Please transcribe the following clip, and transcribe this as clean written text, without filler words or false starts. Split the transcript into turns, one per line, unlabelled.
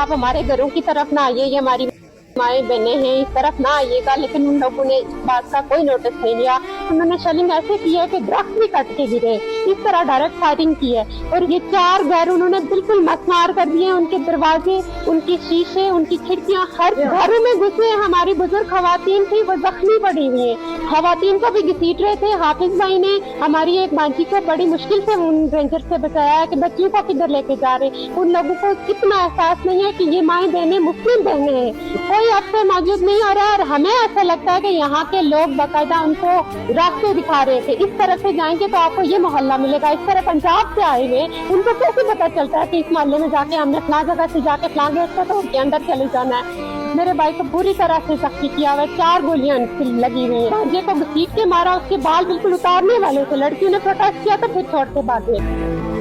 आप हमारे घरों की तरफ ना आइए, ये हमारी माए बहने हैं, इस तरफ ना आइएगा। लेकिन उन लोगों ने इस बात का कोई नोटिस नहीं लिया। उन्होंने शेलिंग ऐसे की है कि दरख्त भी कट के गिरे, इस तरह डायरेक्ट फायरिंग की है। और ये 4 घर उन्होंने बिल्कुल मसमार कर दिए, उनके दरवाजे, उनकी शीशे, उनकी खिड़कियां, हर घरों में घुसे। हमारी बुजुर्ग खवातीन थी, वो जख्मी पड़ी हुई है। खवातीन को भी घसीट रहे थे। हाफिज भाई ने हमारी एक बांची को बड़ी मुश्किल से उन रेंजर से बचाया है कि बच्चियों को किधर लेके जा रहे। उन लोगों को इतना एहसास नहीं है कि ये माएँ बहनें मुस्लिम बहनें हैं। कोई अफसर मौजूद नहीं हो रहा है और हमें ऐसा लगता है कि यहाँ के लोग बाकायदा उनको रास्ते दिखा रहे थे, इस तरफ से जाएंगे तो आपको ये मोहल्ला मिलेगा। इस तरह पंजाब से आए हुए उनको कैसे पता चलता है कि इस मोहल्ले में जाके हमने फलां जगह से जाके फलां गेट से तो उसके अंदर चले जाना है। मेरे भाई को पूरी तरह से जख्मी किया हुआ है, 4 गोलियां लगी हुई है। भांजे को घसीट के मारा, उसके बाल बिल्कुल उतारने वाले थे। लड़कियों ने प्रोटेस्ट किया तो फिर छोड़ के भागे।